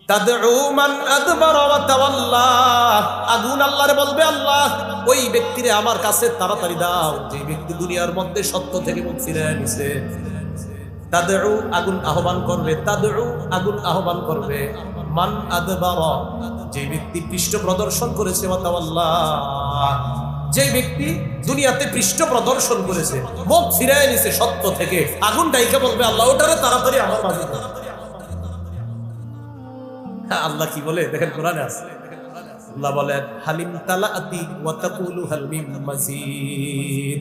তাদউ মান আদবারা ওয়া তাওয়াল্লা, আগুন আল্লাহরে বলবে, আল্লাহ ওই ব্যক্তিরে আমার কাছে তাড়াতাড়ি দাও যে ব্যক্তি দুনিয়ার মধ্যে সত্য থেকে মুখ ফিরিয়ে নিছে। তাদউ, আগুন আহ্বান করবে, তাদউ, আগুন আহ্বান করবে, মান আদবারা, যে ব্যক্তি পৃষ্ঠ প্রদর্শন করেছে, ওয়া তাওয়াল্লা, যে ব্যক্তি দুনিয়াতে পৃষ্ঠ প্রদর্শন করেছে, মুখ ফিরিয়ে নিছে সত্য থেকে, আগুন ডাইকা বলবে, আল্লাহ ওটারে তাড়াতাড়ি আমার মাঝে দাও। আল্লাহ কি বলে দেখেন, কোরআনে আছে, আল্লাহ বলেন হালিম তালাতি ওয়া তাকুলু হাল মিন মাজিদ।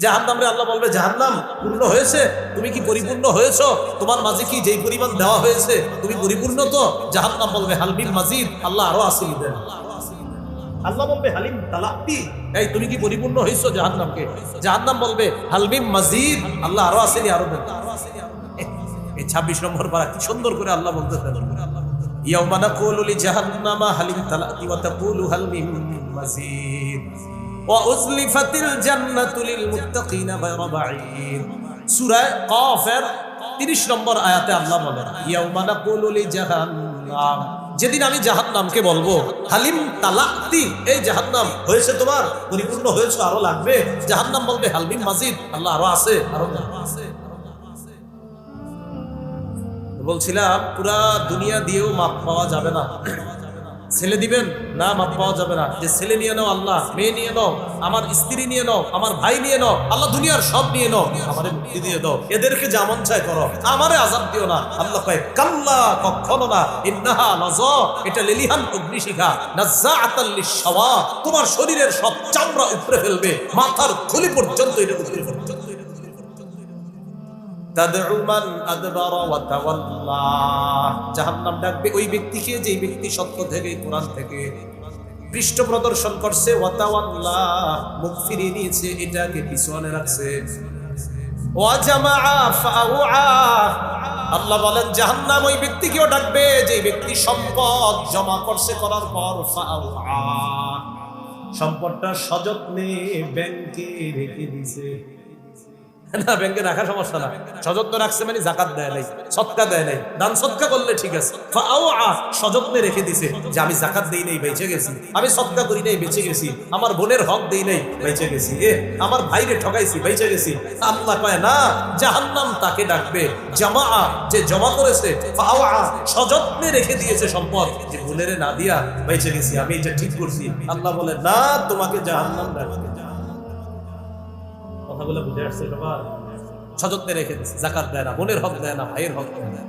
জাহান্নামরে আল্লাহ বলবে, জাহান্নাম পূর্ণ হয়েছে, তুমি কি পরিপূর্ণ হয়েছো? তোমার মাঝে কি যেই পরিমাণ দেওয়া হয়েছে তুমি পরিপূর্ণ তো? জাহান্নাম বলবে হাল মিন মাজিদ, আল্লাহ আরো আসিয়ে দেন। আল্লাহ বলবে হালিম তালাতি, এই তুমি কি পরিপূর্ণ হয়েছো জাহান্নামকে? জাহান্নাম বলবে হাল মিন মাজিদ, আল্লাহ আরো আসেনি, আরো দেন। এই 26 নম্বর পারা কি সুন্দর করে আল্লাহ বলতেছেন, ইয়াউমা নাকুলু লিজাহান্নামা হালিম তালাতি ওয়া তাকুলু হাল মিন মাজিদ ওয়া উযলিফাতিল জান্নাতু লিল মুত্তাকিনা গায়রা বাঈদ। সূরা কাফের 30 নম্বর আয়াতে আল্লাহ বলেন, ইয়াউমা নাকুলু লিজাহান্নাম, যেদিন আমি জাহান্নামকে বলবো, হালিম তালাতি, এই জাহান্নাম হয়েছে তোমার, পরিপূর্ণ হয়েছে, আরো লাগবে? জাহান্নাম বলবে হাল মিন মাজিদ, আল্লাহ আরো আছে, আরো আছে। বলছিলাম পুরা দুনিয়া দিয়েও মাপ পাওয়া যাবে না। ছেলে দিবেন না, মাপ পাওয়া যাবে না। যে ছেলে নিয়ে নাও আল্লাহ, মেয়ে নিয়ে নাও, আমার স্ত্রী নিয়ে নাও, আমার ভাই নিয়ে নাও, আল্লাহ দুনিয়ার সব নিয়ে নাও, আমারে মুক্তি দিয়ে দাও, এদেরকে যা মন চায় করো, আমারে আযাব দিও না। আল্লাহ কয় কাল্লা, কখনো না, ইন্নাহা লাযা, এটা লেলিহান অগ্নিশিখা, নাযাআতাল লিশশাওয়া, তোমার শরীরের সব চামড়া উপড়ে ফেলবে, মাথার খুলি পর্যন্ত এটা উপড়ে ফেলবে। তাদউ মান আদবারা ওয়া তাওয়াল্লা, জাহান্নাম ডাকবে ওই ব্যক্তিকে যে ব্যক্তি সত্য থেকে, কোরআন থেকে পৃষ্ঠ প্রদর্শন করছে, ওয়া তাওয়াল্লা, মুখ ফিরিয়ে নিয়েছে, এটাকে পিছনে রাখছে। ওয়া জামাআ ফাআউআ, আল্লাহ বলেন জাহান্নাম ওই ব্যক্তিকেও ডাকবে যে ব্যক্তি সম্পদ জমা করছে, করার পর ফাআউআ, সম্পদটা সযত্নে ব্যাংকে রেখে দিয়েছে। না, ব্যাংকে রাখা সমস্যা না, সযত্ন রাখছে মানে জাকাত দেয় নাই, সদকা দেয় নাই, দান সদকা করলে ঠিক আছে। সযত্নে রেখে দিছে যে আমি জাকাত দেই নাই, বেঁচে গেছি, আমি সদকা করি নাই, বেঁচে গেছি, আমার বোনের হক দেই নাই, বেঁচে গেছি, আমার ভাইরে ঠকাইছি, বেঁচে গেছি। আল্লাহ কয় না, জাহান্নাম তাকে ডাকবে, জামা, যে জমা করেছে, সযত্নে রেখে দিয়েছে সম্পদ, যে বোনের না দিয়া বেঁচে গেছি, আমি এটা ঠিক করছি। আল্লাহ বলে না, তোমাকে জাহান্নাম ডাকবে। কথাগুলো বুঝে আসছে সবার? সযত্নে রেখে দিচ্ছে, জাকাত দেয় না, বোনের হক দেয় না, ভাইয়ের হক দেয় না।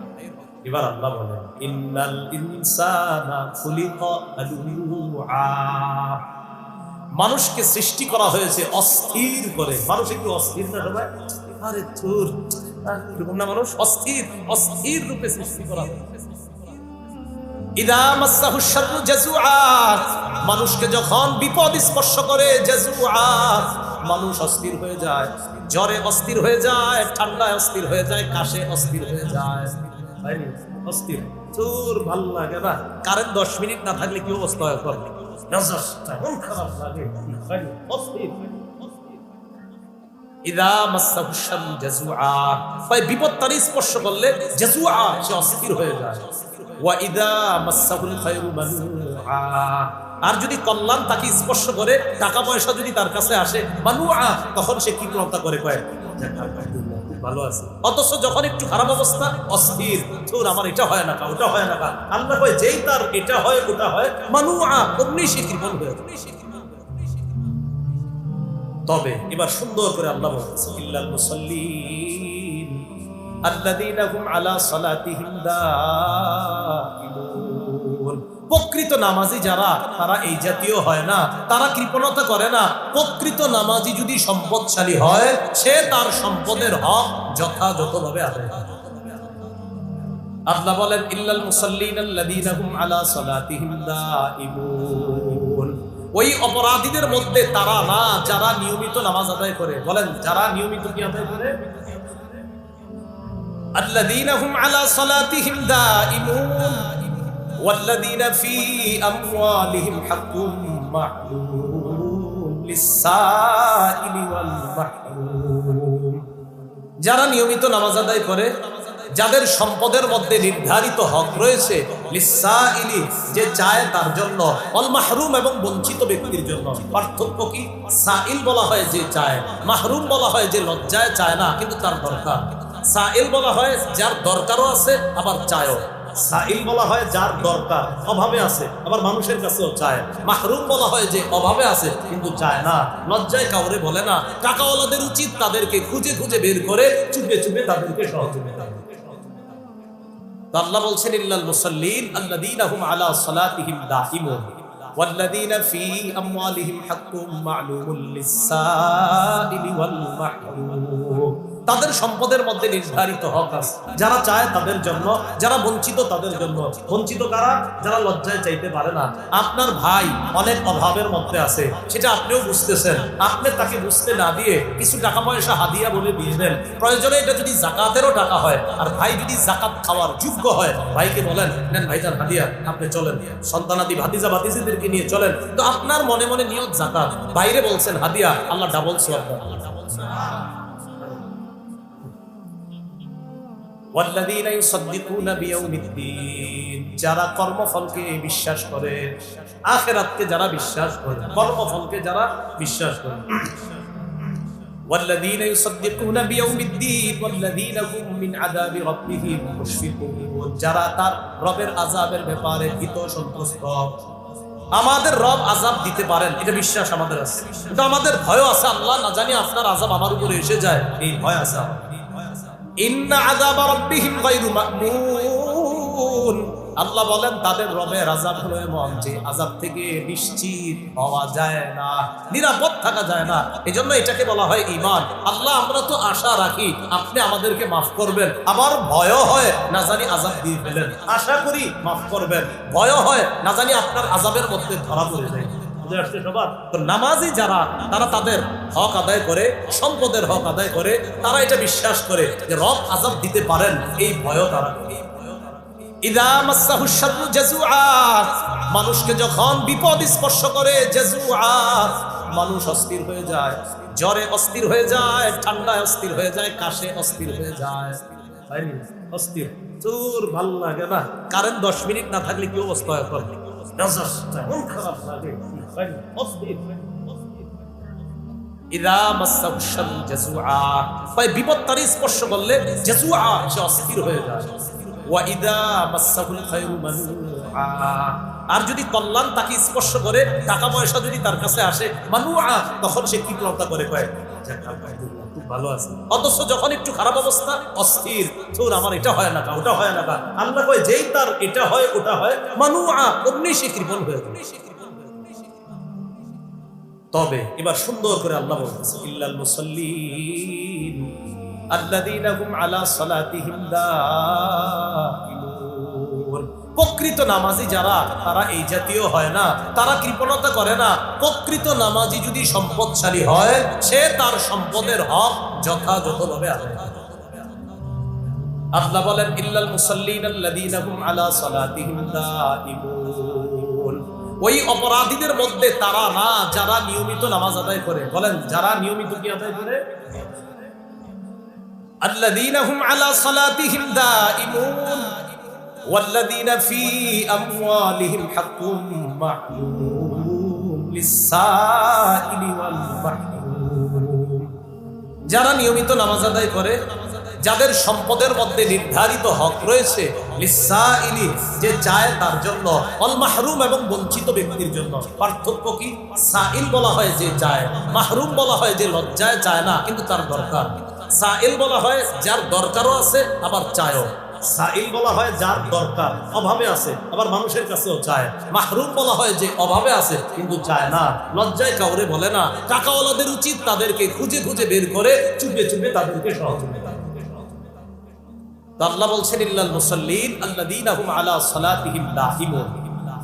এবার আল্লাহ বলেন ইন্নাল ইনসানা খুলিকা হালুআ, মানুষকে সৃষ্টি করা হয়েছে অস্থির করে। মানুষ একটু অস্থির না সবাই? আরে ধুর, এরকম না, মানুষ অস্থির, অস্থির রূপে সৃষ্টি করা হয়েছে। ইদা মাসসাহু শাররু জাযুআ, মানুষকে যখন বিপদ স্পর্শ করে, জাযুআ, মানুষ অস্থির হয়ে যায়, জ্বরে অস্থির হয়ে যায়, ঠান্ডায় অস্থির হয়ে যায়, কাশে অস্থির হয়ে যায়, অস্থির, তোর ভাল লাগে না, কারেন্ট 10 মিনিট না থাকলে কি অবস্থা হয়, খারাপ লাগে, অস্থির। ইদা মাসসাহু শাররু জাযুআ, বিপদ তার স্পর্শ করলে জাযুআ, সে অস্থির হয়ে যায়। ওয়া ইদা মাসসাহুল খায়রু মানুআ, আর যদি কল্যাণ তাকে স্পর্শ করে, টাকা পয়সা যদি তার কাছে আসে, মানুআ, তখন সে কি প্রত্যাশা করে, কয় ভালো আছে। অথচ যখন একটু খারাপ অবস্থা, অস্থির, তোর আমার এটা হয় না, ওটা হয় না। আল্লাহ কয় যেই তার এটা হয়, ওটা হয়, মানুআ, অমনি সে কৃপণ হয়ে যায়। তবে এবার সুন্দর করে আল্লাহ বলতেছে ইল্লাল মুসাল্লিন আল্লাযীনা হুম আলা সালাতিহিম দাঈমুন, প্রকৃত নামাজি যারা, তারা এই জাতীয় হয় না, তারা কৃপণতা করে না। প্রকৃত নামাজি যদি সম্পদশালী হয়, সে তার সম্পদের হক যথাযথভাবে আদায় করে। আল্লাহ বলেন ইল্লাল মুসাল্লিন আল্লাযীনা হুম আলা সালাতিহিম দাঈমুন, ওই অপরাধীদের মধ্যে তারা না যারা নিয়মিত নামাজ আদায় করে। বলেন যারা নিয়মিত কি আদায় করে? আল্লাযীনা হুম আলা সালাতিহিম দাঈমুন ওয়াল্লাযীনা ফী আমওয়ালিহিম হাক্কুম মা'লুম লিস-সাইলি ওয়াল মাহরুম, যারা নিয়মিত নামাজ আদায় করে, যাদের সম্পদের মধ্যে নির্ধারিত হক রয়েছে, লিসাইলি যে চায় তার জন্য, অল মাহরুম এবং বঞ্চিত ব্যক্তির জন্য। পার্থক্য কি? সাইল বলা হয় যে চায়, মাহরুম বলা হয় যে লজ্জায় চায় না কিন্তু তার দরকার। সাইল বলা হয় যার দরকারও আছে আবার চায়ও। সাইল বলা হয় যার দরকার, অভাবে আছে আবার মানুষের কাছেও চায়। মাহরুম বলা হয় যে অভাবে আছে কিন্তু চায় না, লজ্জায় কাউরে বলে না। টাকাওয়ালাদের উচিত তাদেরকে খুঁজে খুঁজে বের করে চুপে চুপে তাদেরকে সহযোগিতা। আল্লাহ বলছেন ইল্লাল মুসাল্লিন আল্লাযীনা হুম আলা সালাতিহিম দাঈমুন ওয়াল্লাযীনা ফী আমওয়ালিহিম হাক্কুম মা'লুমুল লিস-সাইলি ওয়াল মাহরুম। তাদের সম্পদের মধ্যে নির্ধারিত হক আছে, যারা চায় তাদের জন্য, যারা বঞ্চিত তাদের জন্য। বঞ্চিত কারা? যারা লজ্জায় চাইতে পারে না। আপনার ভাই অনেক অভাবের মধ্যে আছে, সেটা আপনিও বুঝতেছেন, আপনি তাকে বুঝতে না দিয়ে কিছু টাকা পয়সা হাদিয়া বলে দিয়ে দেন। প্রয়োজনে এটা যদি যাকাতেরও টাকা হয়, আর ভাই যদি যাকাত খাওয়ার যোগ্য হয়, ভাইকে বলেন নেন ভাইজান হাদিয়া, আপনি চলেন, সন্তানাদি ভাতিজা ভাতিজিদেরকে নিয়ে চলেন। তো আপনার মনে মনে নিয়ত যাকাত, বাইরে বলছেন হাদিয়া, আল্লাহ ডাবল সওয়াব দেন। ওয়াল্লাযীনা ইউসাদ্দিকুনা বিয়াউমিদ্দিন, যারা কর্মফলকে বিশ্বাস করে, আখিরাতকে যারা বিশ্বাস করে, কর্মফলকে যারা বিশ্বাস করে। ওয়াল্লাযীনা ইউসাদ্দিকুনা বিয়াউমিদ্দিন ওয়াল্লাযীনা হুম মিন আযাবি রাব্বিহিম মুশফিকুন, যারা তার রবের আযাবের ব্যাপারে ভীত সন্ত্রস্ত। আমাদের রব আযাব দিতে পারেন, এটা বিশ্বাস আমাদের আছে, কিন্তু আমাদের ভয় আছে, আল্লাহ না জানি আপনার আযাব আমার উপরে এসে যায়, এই ভয় আছে। ইন্না আযাবা রাব্বিহিম গায়রু মা'মুন, আল্লাহ বলেন তাদের রবের আযাব হলো এমন যে আযাব থেকে নিশ্চিত হওয়া যায় না, নিরাপদ থাকা যায় না। এজন্য এটাকে বলা হয় ঈমান। আল্লাহ আমরা তো আশা রাখি আপনি আমাদেরকে মাফ করবেন, আবার ভয় হয় না জানি আযাব দিয়ে ফেলেন। আশা করি মাফ করবেন, ভয় হয় না জানি আপনার আযাবের মধ্যে ধরা পড়ে যায়। নামাজি যারা, তারা তাদের হক আদায় করে, সম্পদের হক আদায় করে, তারা এটা বিশ্বাস করে যে রব আযাব দিতে পারেন, এই ভয় তারা। ইযা মাসসাহু শাররু জাযুআ, মানুষকে যখন বিপদ স্পর্শ করে, জাযুআ মানুষ অস্থির হয়ে যায়, জ্বরে অস্থির হয়ে যায়, ঠান্ডায় অস্থির হয়ে যায়, কাশে অস্থির হয়ে যায়। অস্থির চুর ভাল লাগে না, কারেন্ট 10 মিনিট না থাকলে কি অবস্থা হয়? খারাপ লাগে। ইযা মাসসাহু শাররু জাযুআ, বিপদ তার স্পর্শ করলে জাযুআ সে অস্থির হয়ে যায়। ওয়া ইযা মাসসাহুল খায়রু মানুআ, আর যদি কল্যাণ তাকে স্পর্শ করে, টাকা পয়সা যদি তার কাছে আসে, মানুআ তখন সে কৃপণতা করে, কয় খুব ভালো আছে। অথচ যখন একটু খারাপ অবস্থা, অস্থির, তোর আমার এটা হয় না, ওটা হয় না। আল্লাহ কয় যেই তার এটা হয় ওটা হয়, মানুআ অমনি সে কৃপণ হয়ে যায়। তবে এবার সুন্দর করে আল্লাহ বলতেছে ইল্লাল মুসাল্লিন আল্লাযীনা হুম আলা সালাতিহিম দাঈমুন, প্রকৃত নামাজি যারা, তারা এই জাতীয় হয় না, তারা কৃপণতা করে না। প্রকৃত নামাজি যদি সম্পদশালী হয়, সে তার সম্পদের হক যথাযথভাবে আদায় করে। আল্লাহ বলেন ইল্লাল মুসাল্লিন আল্লাযীনা হুম আলা সালাতিহিম দাঈমুন, ওই অপরাধীদের মধ্যে তারা না যারা নিয়মিত নামাজ আদায় করে। বলেন যারা নিয়মিত কি আদায় করে? আল্লাযীনা হুম আলা সালাতিহিম দাঈমুন ওয়াল্লাযীনা ফী আমওয়ালিহিম হাক্কুম মা'লুম লিস-সাইলি ওয়াল মাহরুম, যারা নিয়মিত নামাজ আদায় করে, যাদের সম্পদের মধ্যে নির্ধারিত হক রয়েছে, লিস-সাইলি যে চায় তার জন্য, অল মাহরুম এবং বঞ্চিত ব্যক্তির জন্য। পার্থক্য কি? সাইল বলা হয় যে চায়, মাহরুম বলা হয় যে লজ্জায় চায় না কিন্তু তার দরকার। সাইল বলা হয় যার দরকারও আছে আবার চায়ও। সাইল বলা হয় যার দরকার, অভাবে আছে আবার মানুষের কাছেও চায়। মাহরুম বলা হয় যে অভাবে আছে কিন্তু চায় না, লজ্জায় কাউরে বলে না। টাকাওয়ালাদের উচিত তাদেরকে খুঁজে খুঁজে বের করে চুপে চুপে তাদেরকে সহযোগিতা। আল্লাহ বলছেন ইল্লাল মুসাল্লিন আল্লাযীনা হুম আলা সালাতিহিম দাঈমুন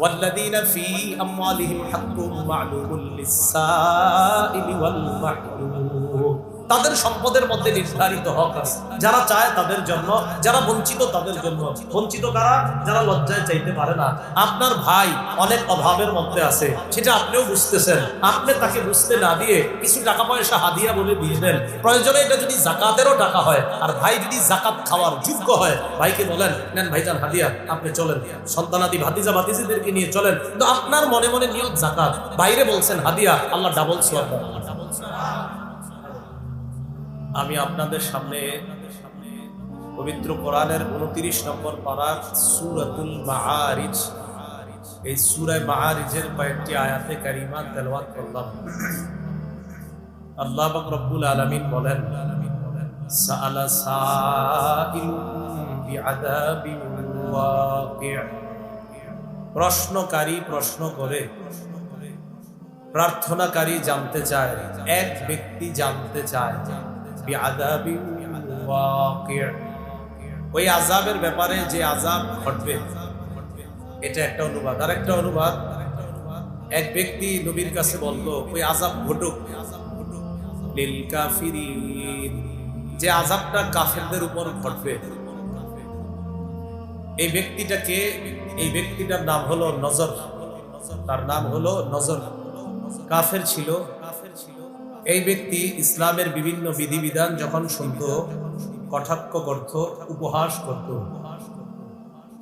ওয়াল্লাযীনা ফী আমওয়ালিহিম হাক্কুম মা'লুমুল লিস-সাইলি ওয়াল মাহরুম, তাদের সম্পদের মধ্যে নির্ধারিত হক আছে, যারা চায় তাদের জন্য, যারা বঞ্চিত তাদের জন্য। বঞ্চিত কারা? যারা লজ্জায় চাইতে পারে না। আপনার ভাই অনেক অভাবের মধ্যে আছে, সেটা আপনিও বুঝতেছেন, আপনি তাকে বুঝতে না দিয়ে কিছু টাকা পয়সা হাদিয়া বলে দিয়ে দেন। প্রয়োজনে এটা যদি জাকাতেরও টাকা হয়, আর ভাই যদি জাকাত খাওয়ার যোগ্য হয়, ভাইকে বলেন নেন ভাইজান হাদিয়া, আপনি চলেন, সন্তানাদি ভাতিজা ভাতিজিদেরকে নিয়ে চলেন। কিন্তু আপনার মনে মনে নিয়ত জাকাত, বাইরে বলছেন হাদিয়া, আল্লাহ ডাবল সওয়াব দেন। আমি আপনাদের সামনে পবিত্র কোরআনের 29 নম্বর পারার সূরাতুল মাআরিজ, এই সূরা মাআরিজের কয়েকটি আয়াতে কারিমা তেলাওয়াত করলাম। আল্লাহ পাক রব্বুল আলামিন বলেন, সাআলা সাইলুম বিআযাবিন ওয়াকি', প্রশ্নকারী প্রশ্ন করে, প্রার্থনাকারী জানতে চায়, এক ব্যক্তি জানতে চায় বিআযাবিন ওয়াকি', ওই আযাবের ব্যাপারে যে আযাব ঘটবে। এটা একটা অনুবাদ। আর একটা অনুবাদ, এক ব্যক্তি নবীর কাছে বলতো ওই আযাব ঘটুক লিল কাফিরিন, যে আযাবটা কাফেরদের উপর ঘটবে। এই ব্যক্তিটাকে, এই ব্যক্তিটার নাম হলো নজর, তার নাম হলো নজর, কাফের ছিল। এই ব্যক্তি ইসলামের বিভিন্ন বিধিবিধান যখন শুনত, কটাক্ষ করত, উপহাস করত।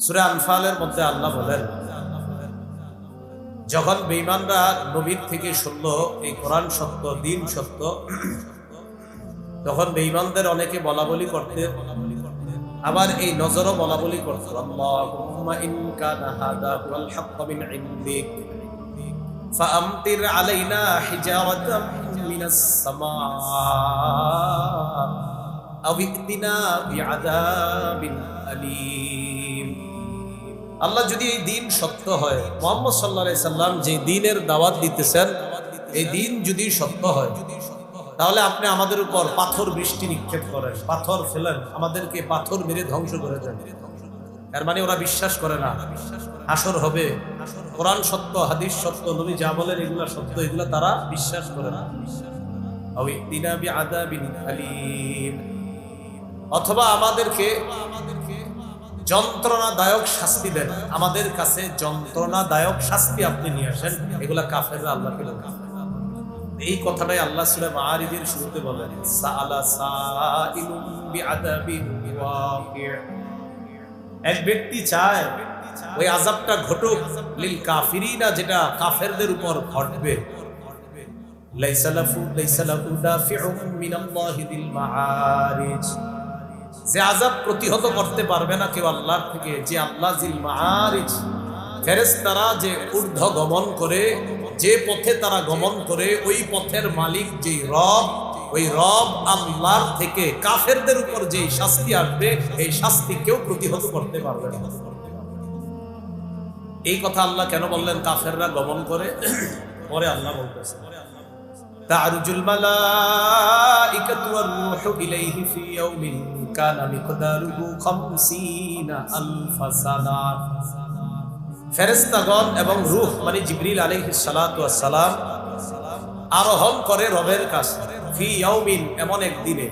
সূরা আনফালের মধ্যে আল্লাহ বলেন, যখন বেঈমানরা নবীর থেকে শুনল এই কোরআন সত্য, দিন সত্য, তখন বেঈমানদের অনেকে বলাবলি করতে, আবার এই নজরও বলাবলি করত, আল্লাহুম্মা ইন কানা হাযা হুয়াল হাক্কু মিন ইনদিক ফাআমতির আলাইনা হিজারাতাম মিনাস সামা আও ইতিনা বিআযাবিন আলীম। আল্লাহ যদি এই দিন সত্য হয়, মুহাম্মদ সাল্লাল্লাহু আলাইহি সাল্লাম যে দিনের দাওয়াত দিতেছেন, এই দিন যদি সত্য হয়, তাহলে আপনি আমাদের উপর পাথর বৃষ্টি নিক্ষেপ করেন, পাথর ফেলেন, আমাদেরকে পাথর মেরে ধ্বংস করে দেন। এর মানে ওরা বিশ্বাস করে না হাসর হবে, কোরআন সত্য, হাদিস সত্য, নবী যা বলেন এগুলা সত্য, এগুলা তারা বিশ্বাস করে না। অথবা আমাদেরকে যন্ত্রণাদায়ক শাস্তি দেন, আমাদের কাছে যন্ত্রণাদায়ক শাস্তি আপনি নিয়ে আসেন। এগুলা কাফেররা আল্লাহকে বলে। এই কথাটাই আল্লাহ সূরা মাআরিজের শুরুতে বলেন, সাআলা সাইলুম বিআযাবিন ওয়াকি', এক ব্যক্তি চায় ওই আযাবটা ঘটুক লিল কাফিরিনা, যেটা কাফেরদের উপর ঘটবে। লাইসা লাহু দাফিউম মিনাল্লাহি যিল মাআরিজ, যে আযাব প্রতিহত করতে পারবে না কেউ আল্লাহর থেকে, যে আল্লাহ যিল মাআরিজ, ফেরেশতারা যে ঊর্ধ্ব গমন করে, যে পথে তারা গমন করে, ওই পথের মালিক যে রব, ওই রব আল্লাহর থেকে কাফেরদের উপর যে শাস্তি আসবে, এই শাস্তি কেউ প্রতিহত করতে পারবে না। এই কথা আল্লাহ কেন বললেন কাফেররা গমন করে? পরে আল্লাহ বলতেছে, তা'রুজুল মালাইকাতু ওয়ার রূহু ইলাইহি ফি ইয়াউমিন কানা মিকদারুহু 50 আলফা সানা। ফেরেশতাগণ এবং রূহ মানে জিবরিল আলাইহিস সালাতু ওয়াস সালাম আরোহণ করে রবের কাছে, ফি ইয়াউমিন এমন এক দিনে,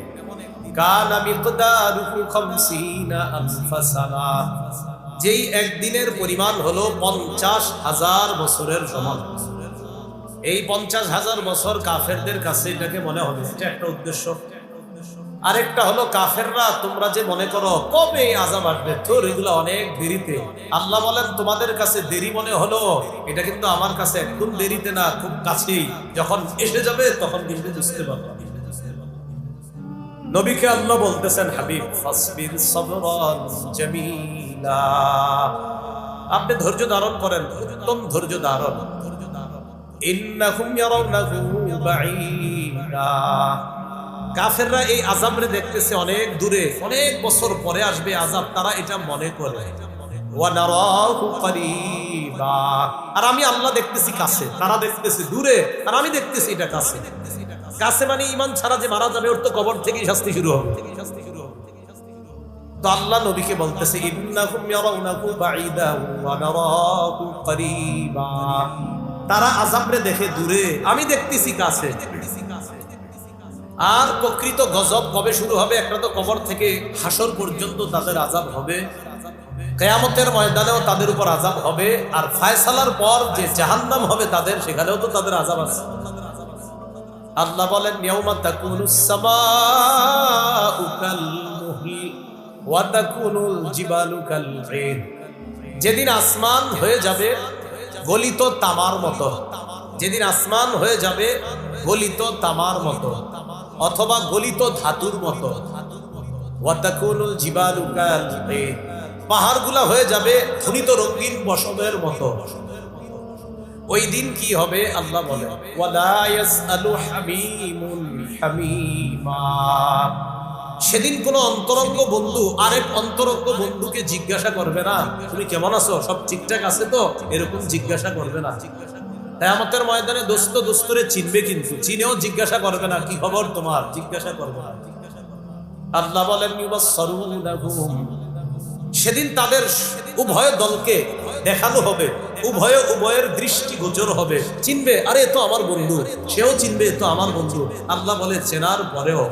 কানা মিকদারুহু 50 আলফা সানা, যেই একদিনের পরিমাণ হলো 50,000 বছরের সমান। এই 50,000 বছর কাফেরদের কাছে এটাকে মনে হবে, এটা একটা উদ্দেশ্য। আরেকটা হলো কাফেররা, তোমরা যে মনে করো কবে আযাব আসবে, তোর এগুলো অনেক দেরিতে। আল্লাহ বলেন তোমাদের কাছে দেরি মনে হলো, এটা কিন্তু আমার কাছে একদম দেরিতে না, খুব কাছেই। যখন এসে যাবে তখন কিন্তু বুঝতে পারবে। নবীকে আল্লাহ বলতেছেন, হাবিব ফাসবির সাবরান জামিলা, আপনি ধৈর্য ধারণ করেন, উত্তম ধৈর্য ধারণ। ইন্নাহুম ইয়ারাউনাহু বাঈদা, কাফেররা এই আযাবরে দেখতেছে অনেক দূরে, অনেক বছর পরে আসবে আযাব, তারা এটা মনে করে। ওয়া নারাহু করিবা, আর আমি আল্লাহ দেখতেছি কাছে, তারা দেখতেছে দূরে, আর আমি দেখতেছি এটা কাছে। কাছে মানে ঈমান ছাড়া যে মারা যাবে, ওর তো কবর থেকেই শাস্তি শুরু হবে। তো আল্লাহ নবীকে বলতেছে, ইন্নাহুম ইয়ারাউনাহু বাঈদা ওয়া নারাহু করিবা, তারা আযাবরে দেখে দূরে, আমি দেখতেছি কাছে। আর প্রকৃত গজব কবে শুরু হবে? একটা তো কবর থেকে হাসর পর্যন্ত তাদের আযাব হবে, কিয়ামতের ময়দানেও তাদের উপর আযাব হবে, আর ফায়সালার পর যে জাহান্নাম হবে তাদের, সেখানেও তো তাদের আযাব আছে। আল্লাহ বলেন ইয়াউমা তাকুনুস সামাউ কাল মুহল ওয়া তাকুনুল জিবালু কাল ঈদ। যেদিন আসমান হয়ে যাবে গলিত তামার মতো, যেদিন আসমান হয়ে যাবে গলিত তামার মতো অথবা গলিত ধাতুর মতো, ওয়া তাকুনুল জিবালু কাল ঈদ, পাহাড়গুলা হয়ে যাবে খনিত রঙিন বসনের মতো। ওই দিন কি হবে? আল্লাহ বলেন ওয়ালা ইয়াসআলু হামীমুন হামীমা। সেদিন কোন অন্তরঙ্গ বন্ধু আরেক অন্তরঙ্গ বন্ধুকে জিজ্ঞাসা করবে না তুমি কেমন আছো, সব ঠিকঠাক আছে তো, এরকম জিজ্ঞাসা করবে না। কিয়ামতের ময়দানে দোস্ত দোস্তরে চিনবে, কিন্তু চিনেও জিজ্ঞাসা করবে না কি খবর তোমার, জিজ্ঞাসা করবে না। আল্লাহ বলেন ইউবাসসারুনাহুম, সেদিন তাদের উভয় দলকে দেখানো হবে, উভয়ের দৃষ্টি গোচর হবে, চিনবে আরে তো আমার বন্ধু, সেও চিনবে তো আমার বন্ধু। আল্লাহ বলে চেনার পরেও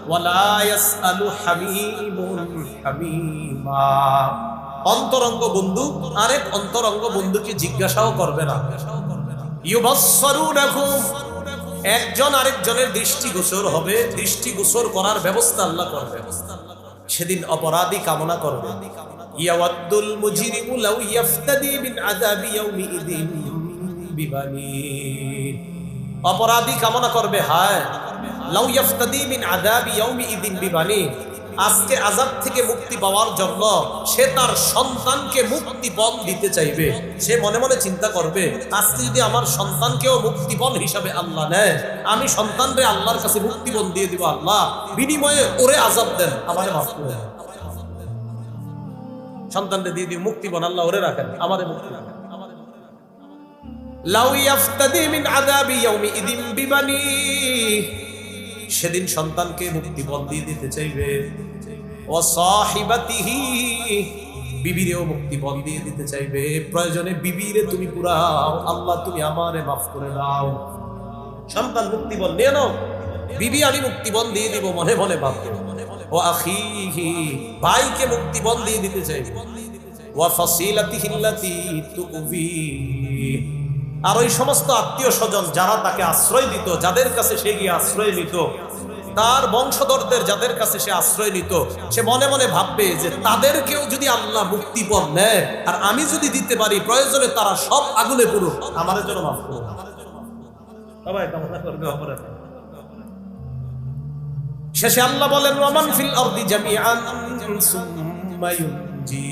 ওয়ালা ইয়াসআলু হামীমুন হামীমা, অন্তরঙ্গ বন্ধু আরেক অন্তরঙ্গ বন্ধুকে জিজ্ঞাসাও করবে না। ইউবাসসারুনাহুম, একজন আরেকজনের দৃষ্টি গোচর হবে, দৃষ্টি গোচর করার ব্যবস্থা আল্লাহ করবে। সেদিন অপরাধী কামনা করবে ইয়াওয়াদ্দুল মুজরিমু লাউ ইফতাদি মিন আযাবি ইয়াউমিইযিন বিবানি, অপরাধী কামনা করবে হায় লাউ ইফতাদি মিন আযাবি ইয়াউমিইযিন বিবানি, আজকে আযাব থেকে মুক্তি পাওয়ার জন্য সে তার সন্তানকে মুক্তিপণ দিতে চাইবে। সে মনে মনে চিন্তা করবে আজকে যদি আমার সন্তানকেও মুক্তিপণ হিসাবে আল্লাহ নেয়, আমি সন্তানরে আল্লাহর কাছে মুক্তিপণ দিয়ে দিব, আল্লাহ বিনিময়ে ওরে আযাব দেন, আমারে মাফ করে দেন। সন্তানরে দিয়ে দিও মুক্তিপণ, আল্লাহ ওরে রাখেন, আমারে মুক্তি রাখেন। লাউ ইফতাদি মিন আযাবি ইয়াউমিইযিন বিবানি, সেদিন সন্তানকে মুক্তিপণ দিয়ে দিতে চাইবে। ওয়া সাহিবাতিহি, বিবিরেও মুক্তিপণ দিয়ে দিতে চাইবে। প্রয়োজনে বিবিরে তুমি পুরাও, আল্লাহ তুমি আমারে মাফ করে দাও। সন্তান মুক্তিপণ নিয়ে নাও, বিবি আমি মুক্তিপণ দিয়ে দিব, মনে মনে ভাববে। ও আখিহি, ভাইকে মুক্তিপণ দিয়ে দিতে চাইবে। ওয়া ফাসিলাতিহি আল্লাতী তুবি, আর ওই সমস্ত আত্মীয় স্বজন যারা তাকে আশ্রয় দিত, যাদের কাছে সে গিয়ে আশ্রয় নিত, তার বংশধরদের যাদের কাছে সে আশ্রয় নিত, সে মনে মনে ভাববে যে তাদেরকেও যদি আল্লাহ মুক্তিপণ নেয় আর আমি যদি দিতে পারি, প্রয়োজনে তারা সব আগুনে পুরো, আমার জন্য মাফ করো। সবাই কামনা করবে অপরাধ। শেষে আল্লাহ বলেন ওয়ামান ফিল আরদি জামিআন সুম্মা ইউনজি,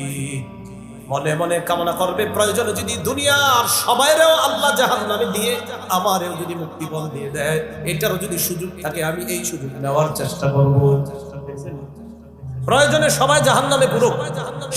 মনে মনে কামনা করবে প্রয়োজনে যদি দুনিয়ার সবাইরেও আল্লাহ জাহান্নামে দিয়ে আমারেও যদি মুক্তিপণ দিয়ে দেয়, এটারও যদি সুযোগ থাকে আমি এই সুযোগ নেওয়ার চেষ্টা করব। প্রয়োজনে সবাই জাহান্নামে পুরো,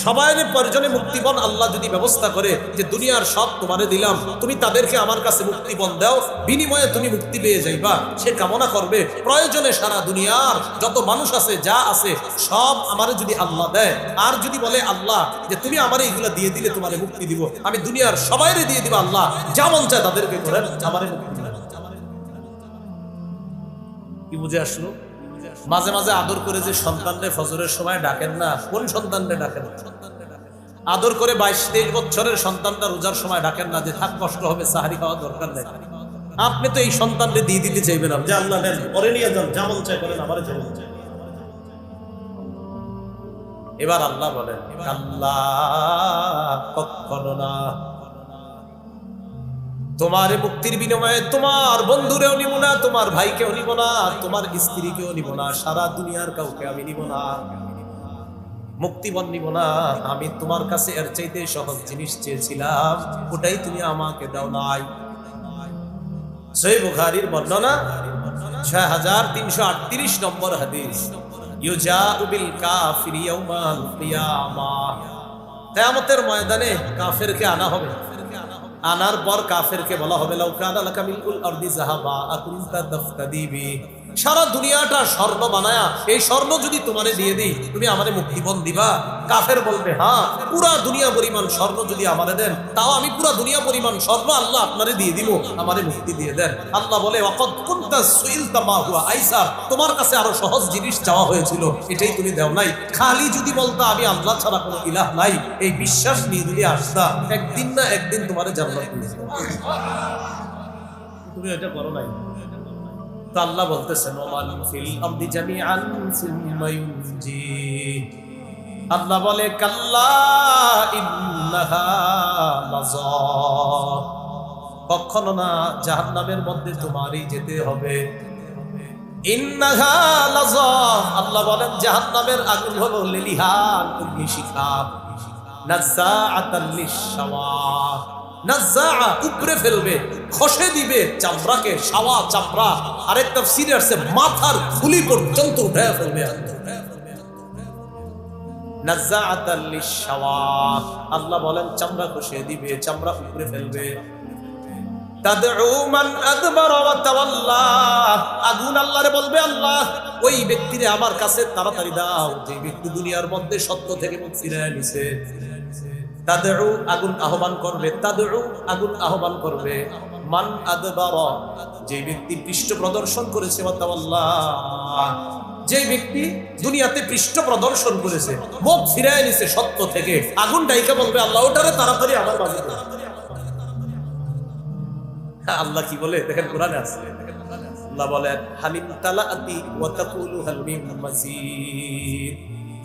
সবাই প্রয়োজনে মুক্তিপণ আল্লাহ যদি ব্যবস্থা করে যে দুনিয়ার সব তোমারে দিলাম, তুমি তাদেরকে আমার কাছে মুক্তিপণ দাও, বিনিময়ে তুমি মুক্তি পেয়ে যাইবা, সে কামনা করবে প্রয়োজনে সারা দুনিয়ার যত মানুষ আছে যা আছে সব আমারে যদি আল্লাহ দেয়, আর যদি বলে আল্লাহ যে তুমি আমারে এগুলা দিয়ে দিলে তোমারে মুক্তি দিব, আমি দুনিয়ার সবাইরে দিয়ে দিব, আল্লাহ যা মন চায় তাদেরকে করেন, আমারে মুক্তি দিলেন। কি বুঝে আসলো? মাঝে মাঝে আদর করে যে সন্তানরে ফজরের সময় ডাকেন না, কোন সন্তানরে ডাকেন? আদর করে 22-23 বছরের সন্তানটা রোজার সময় ডাকেন না যে থাক কষ্ট হবে, সাহারি খাওয়া দরকার নেই। আপনি তো এই সন্তানরে দিয়ে দিতে চাইবেন যে আল্লাহ নেন, পরে নিয়ে যান, যেমন চাই করেন, আমারে যেমন চাই। এবার আল্লাহ বলেন আল্লাহ কখনো না, তোমার মুক্তির বিনিময়ে তোমার বন্ধুরেও নিব না, তোমার ভাইকেও নিব না, তোমার স্ত্রীকেও নিব না, সারা দুনিয়ার কাউকে আমি নিব না, মুক্তিপণ নিব না। আমি তোমার কাছে এর চাইতে সহজ জিনিস চেয়েছিলাম, ওটাই তুমি আমাকে দাও নাই। সহিহ বুখারীর বর্ণনা 6338 নম্বর হাদিস, ইউজাউ বিল কাফিরি ইয়াউমাল কিয়ামাহ, কিয়ামতের ময়দানে কাফেরকে আনা হবে। আনার পর কাফেরকে বলা হবে লাউ কানা লাকা মিলউল আরদি যাহাবা আকুনতা তাফতাদি বি, সারা দুনিয়াটা স্বর্ণ বানায়া এই স্বর্ণ যদি তোমারে দিয়ে দিই, তুমি আমারে মুক্তিপণ দিবা? কাফের বলবে হ্যাঁ, পুরা দুনিয়া পরিমাণ স্বর্ণ যদি আমারে দেন, তাও আমি পুরা দুনিয়া পরিমাণ স্বর্ণ আল্লাহ আপনারে দিয়ে দিব, আমারে মুক্তি দিয়ে দেন। আল্লাহ বলে ওয়াকাদ কুনতা সুইলতা মা হুয়া আইসার, তোমার কাছে আরো সহজ জিনিস চাওয়া হয়েছিল, এটাই তুমি দাও নাই। খালি যদি বলতা আমি আল্লাহ ছাড়া কোনো ইলাহ নাই, এই বিশ্বাস নিয়ে যদি আসতা, একদিন না একদিন তোমারে জান্নাত দিয়ে দিত। তুমি এটা করো নাই। তো আল্লাহ বলতেছেন ওমান ফিল আরদি জামিআন সুম্মা ইউনজি, আল্লাহ বলে কাল্লা ইন্নাহা লাযা, কখনো না জাহান্নামের মধ্যে তোমারই যেতে হবে। ইন্নাহা লাযা, আল্লাহ বলেন জাহান্নামের আগুন হলো লেলিহান অগ্নিশিখা, নাযাআতাল লিশশাওয়া, নাযাআ উপরে ফেলবে, খসে দিবে চামড়াকে, শাওয়া চামড়া, আরেক তাফসীরে আছে মাথার খুলি পর্যন্ত উঠায় ফেলবে। নাযাআতাল লিশশাওয়া, আল্লাহ বলেন চামড়া খসে দিবে, চামড়া উপরে ফেলবে। তাদউ মান আদবারা ওয়া তাওয়াল্লা, আগুন আল্লাহরে বলবে আল্লাহ ওই ব্যক্তিরে আমার কাছে তাড়াতাড়ি দাও যে ব্যক্তি দুনিয়ার মধ্যে সত্য থেকে মুখ ফিরিয়ে নিছে। তাদউ আগুন আহ্বান করবে, তাদউ আগুন আহ্বান করবে, মান আদবারা যে ব্যক্তি পৃষ্ঠ প্রদর্শন করেছে, ওয়া তাওয়াল্লা যে ব্যক্তি দুনিয়াতে পৃষ্ঠ প্রদর্শন করেছে, মুখ ফিরিয়ে নিছে সত্য থেকে, আগুন ডাইকা বলবে আল্লাহ ওটারে তাড়াতাড়ি আমার মাঝে দাও। আল্লাহ কি বলে দেখেন কোরআনে আছে, আল্লাহ বলেন হালিম তালাআতি ওয়া তাকুলু হাল মিন মাজিদ,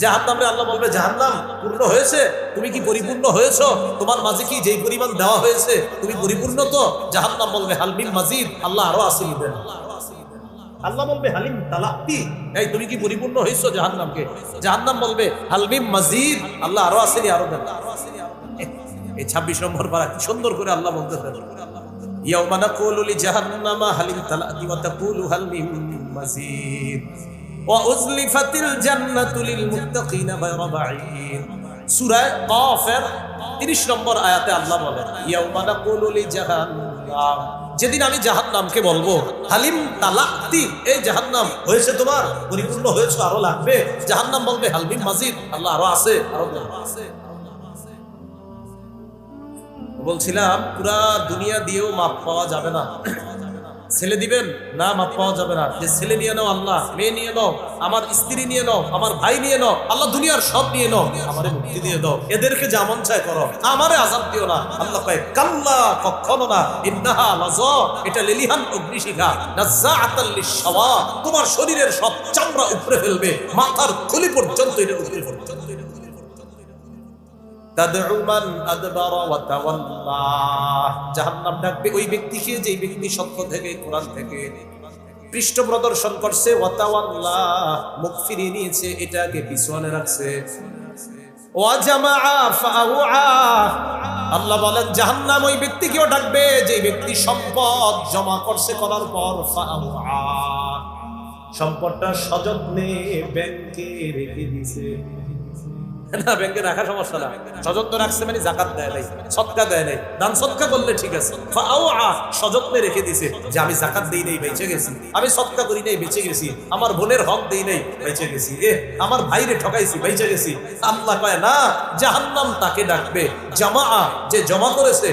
জাহান্নামে আল্লাহ বলবে জাহান্নাম পূর্ণ হয়েছে, তুমি কি পরিপূর্ণ হয়েছো? তোমার মাঝে কি যেই পরিমাণ দেওয়া হয়েছে তুমি পরিপূর্ণ তো? জাহান্নাম বলবে হাল মিন মাজিদ, আল্লাহ আরো আছে দিবেন। আল্লাহ বলবে হালিম তালাআতি, এই তুমি কি পরিপূর্ণ হয়েছো জাহান্নামকে? জাহান্নাম বলবে হাল মিন মাজিদ, আল্লাহ আরো আছে, আরো দেন। এই 26 নম্বর পারা কি সুন্দর করে আল্লাহ বলতেছেন, ইয়াউমা নাকুলু লিজাহান্নামা হাল ইমতালাতি ওয়া তাকুলু হাল মিন মাজিদ ওয়া উযলিফাতিল জান্নাতু লিল মুত্তাকিনা গায়রা বাঈদ। সূরা কাফের 30 নম্বর আয়াতে আল্লাহ বলেন ইয়াউমা নাকুলু লিজাহান্নাম, যেদিন আমি জাহান্নামকে বলবো হালিম তালাতি, এই জাহান্নাম হয়েছে তোমার, পরিপূর্ণ হয়েছে, আরো লাগবে? জাহান্নাম বলবে হাল মিন মাজিদ, আল্লাহ আরো আছে, আরো আছে। বলছিলাম পুরা দুনিয়া দিয়েও মাপ পাওয়া যাবে না। ছেলে দিবেন না, মাপ পাওয়া যাবে না। যে ছেলে নিয়ে নাও আল্লাহ, মেয়ে নিয়ে নাও, আমার স্ত্রী নিয়ে নাও, আমার ভাই নিয়ে নাও, আল্লাহ দুনিয়ার সব নিয়ে নাও, আমারে মুক্তি দিয়ে দাও, এদেরকে যা মন চায় করো, আমারে আযাব দিও না। আল্লাহ কয় কাল্লা, কখনো না, ইন্নাহা লাযা, এটা লেলিহান অগ্নিশিখা, নাযাআতাল লিশশাওয়া, তোমার শরীরের সব চামড়া উপরে ফেলবে, মাথার খুলি পর্যন্ত এটা উপরে পর্যন্ত। তাদউ মান আদবারা ওয়া তাওয়াল্লা, জাহান্নাম ডাকবে ওই ব্যক্তিকে যেই ব্যক্তি সত্য থেকে, কোরআন থেকে পৃষ্ঠ প্রদর্শন করছে, ওয়া তাওয়াল্লা মুখ ফিরিয়ে নিয়েছে, এটাকে পিছনে রাখছে। ওয়া জামাআ ফাআওয়া, আল্লাহ বলেন জাহান্নাম ওই ব্যক্তিকেও ডাকবে যেই ব্যক্তি সম্পদ জমা করছে, করার পর ফাআওয়া সম্পদটা সযত্নে ব্যাংকে রেখে দিয়েছে। না, ব্যাংকে রাখা সমস্যা না, সযত্ন রাখছে মানে জাকাত দেয় নাই, সদকা দেয় নাই, দান সদকা করলে ঠিক আছে। সযত্নে রেখে দিছে যে আমি জাকাত দেই নাই, বেঁচে গেছি, আমি সদকা করি নাই, বেঁচে গেছি, আমার বোনের হক দেই নাই, বেঁচে গেছি, আমার ভাইরে ঠকাইছি, বেঁচে গেছি। আল্লাহ কয় না, জাহান্নাম তাকে ডাকবে জামা, যে জমা করেছে,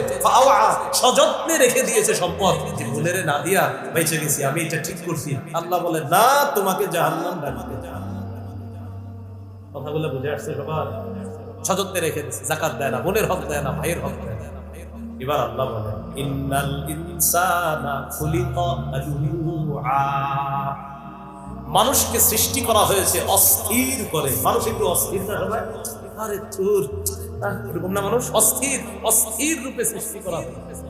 সযত্নে রেখে দিয়েছে সম্পদ, যে বোনেরে না দিয়া বেঁচে গেছি, আমি এটা ঠিক করছি। আল্লাহ বলে না, তোমাকে জাহান্নাম ডাকবে। কথাগুলো বুঝে আসছে সবার? সযত্নে রেখে দিচ্ছে, জাকাত দেয় না, বোনের হক দেয় না, ভাইয়ের হক দেয় না। এবার আল্লাহ বলেন ইন্নাল ইনসানা খুলিকা হালুআ, মানুষকে সৃষ্টি করা হয়েছে অস্থির করে। মানুষ একটু অস্থির না সবাই? আরে চুর, এরকম না, মানুষ অস্থির, অস্থির রূপে সৃষ্টি করা হয়েছে।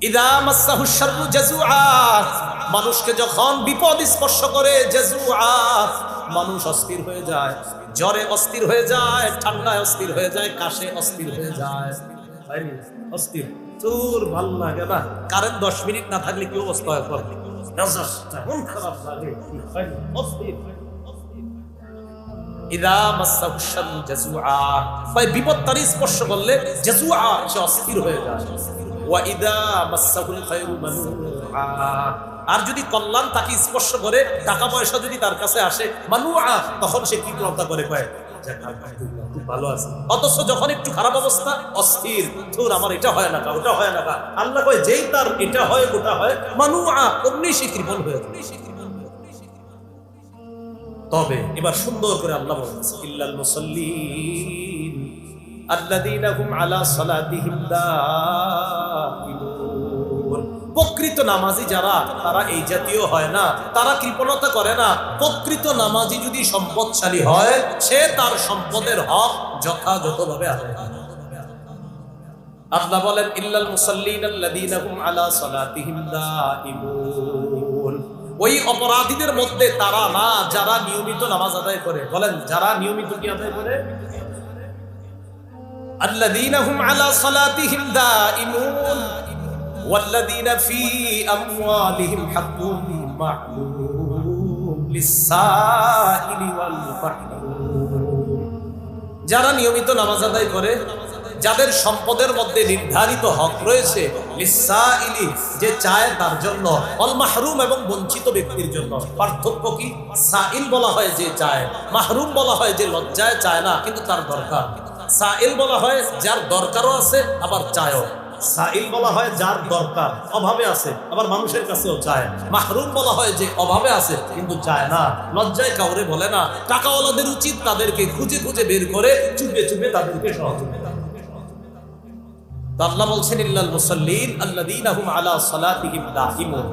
ইযা মাসসাহু শাররু জাযুআ, মানুষকে যখন বিপদ স্পর্শ করে, জাযুআ মানুষ অস্থির হয়ে যায়, জ্বরে অস্থির হয়ে যায়, ঠান্ডায় অস্থির হয়ে যায়, কাশে অস্থির হয়ে যায়, অস্থির, চোর ভাল লাগে না, কারেন্ট 10 মিনিট না থাকলে কি অবস্থা হয়, মন খারাপ লাগে, অস্থির। ইযা মাসসাহু শাররু জাযুআ, ভাই বিপদ তার স্পর্শ করলে জাযুআ, সে অস্থির হয়ে যায়। ওয়া ইযা মাসসাহুল খায়রু মানুআ, আর যদি কল্যাণ তাকে স্পর্শ করে, টাকা পয়সা যদি তার কাছে আসে মানুআ, তখন সে কৃপণতা করে কয় ভালো আছে। অথচ যখন একটু খারাপ অবস্থা, অস্থির, ধুর আমার এটা হয় না, ওটা হয় না। আল্লাহ কয় যেই তার এটা হয় ওটা হয় মানুআ, অমনি সে কৃপণ হয়ে যায়। তবে এবার সুন্দর করে আল্লাহ বলছে ইল্লাল মুসাল্লিন আল্লাযীনা হুম আলা সালাতিহিম দাঈমুন। প্রকৃত নামাজি যারা, তারা এই জাতীয় হয় না, তারা কৃপণতা করে না। প্রকৃত নামাজি যদি সম্পদশালী হয়, সে তার সম্পদের হক যথাযথভাবে আদায় করে। আল্লাহ বলেন ইল্লাল মুসাল্লিন আল্লাযীনা হুম আলা সালাতিহিম দাঈমুন। ওই অপরাধীদের মধ্যে তারা না যারা নিয়মিত নামাজ আদায় করে। বলেন যারা নিয়মিত কি আদায় করে? আল্লাযীনা হুম আলা সালাতিহিম দাঈমুন ওয়াল্লাযীনা ফী আমওয়ালিহিম হাক্কুম মা'লুম লিস-সাইলি ওয়াল মাহরুম। যারা নিয়মিত নামাজ আদায় করে, যাদের সম্পদের মধ্যে নির্ধারিত হক রয়েছে, লিস-সাইলি যে চায় তার জন্য, ওয়াল মাহরুম এবং বঞ্চিত ব্যক্তির জন্য। পার্থক্য কি? সাইল বলা হয় যে চায়, মাহরুম বলা হয় যে লজ্জায় চায় না কিন্তু তার দরকার। সাইল বলা হয় যার দরকারও আছে আবার চায়ও। সাইল বলা হয় যার দরকার, অভাবে আছে, আবার মানুষের কাছেও চায়। মাহরুম বলা হয় যে অভাবে আছে কিন্তু চায় না, লজ্জায় কাউরে বলে না। টাকাওয়ালাদের উচিত তাদেরকে খুঁজে খুঁজে বের করে চুপে চুপে তাদেরকে সহযোগিতা। আল্লাহ বলছেন ইল্লাল মুসাল্লিন আল্লাযীনা হুম আলা সালাতিহিম দাঈমুন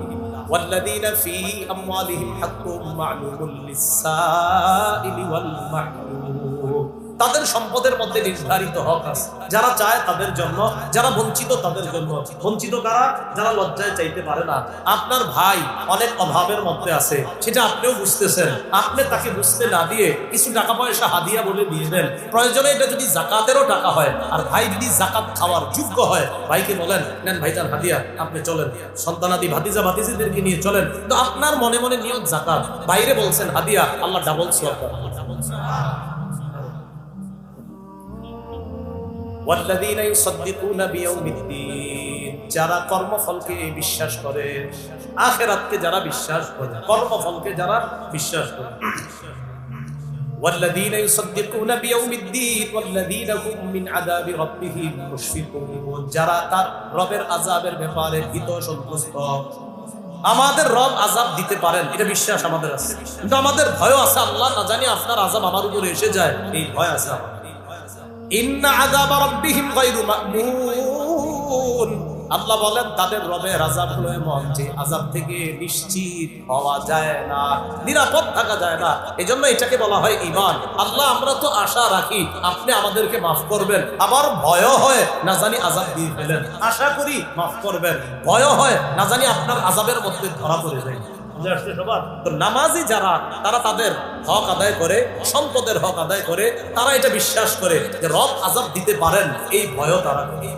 ওয়াল্লাযীনা ফী আমওয়ালিহিম হাক্কুম মা'লুমুন লিস-সাইলি ওয়াল মাহরুম। তাদের সম্পদের মধ্যে নির্ধারিত হক আছে, যারা চায় তাদের জন্য, যারা বঞ্চিত তাদের জন্য। বঞ্চিত কারা? যারা লজ্জায় চাইতে পারে না। আপনার ভাই অনেক অভাবের মধ্যে আছে, সেটা আপনিও বুঝতেছেন, আপনি তাকে বুঝতে না দিয়ে কিছু টাকা পয়সা হাদিয়া বলে দিয়ে দেন। প্রয়োজনে এটা যদি যাকাতেরও টাকা হয়, আর ভাই যদি যাকাত খাওয়ার যোগ্য হয়, ভাইকে বলেন নেন ভাইজান হাদিয়া, আপনি চলেন, সন্তানাদি ভাতিজা ভাতিজিদেরকে নিয়ে চলেন। তো আপনার মনে মনে নিয়ত যাকাত, বাইরে বলছেন হাদিয়া, আল্লাহ ডাবল সওয়াব দেন। ওয়াল্লাযীনা ইউসাদ্দিকুনা বিয়াউমিদ্দিন, যারা কর্মফলকে বিশ্বাস করে, আখিরাতকে যারা বিশ্বাস করে, কর্মফলকে যারা বিশ্বাস করে। ওয়াল্লাযীনা ইউসাদ্দিকুনা বিয়াউমিদ্দিন ওয়াল্লাযীনা হুম মিন আযাবি রাব্বিহিম মুশফিকুন, যারা তার রবের আযাবের ব্যাপারে ভীত সন্তুষ্ট। আমাদের রব আযাব দিতে পারেন, এটা বিশ্বাস আমাদের আছে, কিন্তু আমাদের ভয় আছে, আল্লাহ না জানি আপনার আযাব আমার উপরে এসে যায়, এই ভয় আছে আমার। ইন্না আযাবা রাব্বিহিম গায়রু মা'মুন, আল্লাহ বলেন তাদের রবের আযাব হলো এমন যে আযাব থেকে নিশ্চিত হওয়া যায় না, নিরাপদ থাকা যায় না। এজন্য এটাকে বলা হয় ঈমান। আল্লাহ আমরা তো আশা রাখি আপনি আমাদেরকে মাফ করবেন, আবার ভয় হয় না জানি আযাব দিয়ে ফেলেন। আশা করি মাফ করবেন, ভয় হয় না জানি আপনার আযাবের মধ্যে ধরা পড়ে যায়। নামাজি যারা, তারা তাদের হক আদায় করে, সম্পদের হক আদায় করে, তারা এটা বিশ্বাস করে যে রব আযাব দিতে পারেন, এই ভয় তারা করে।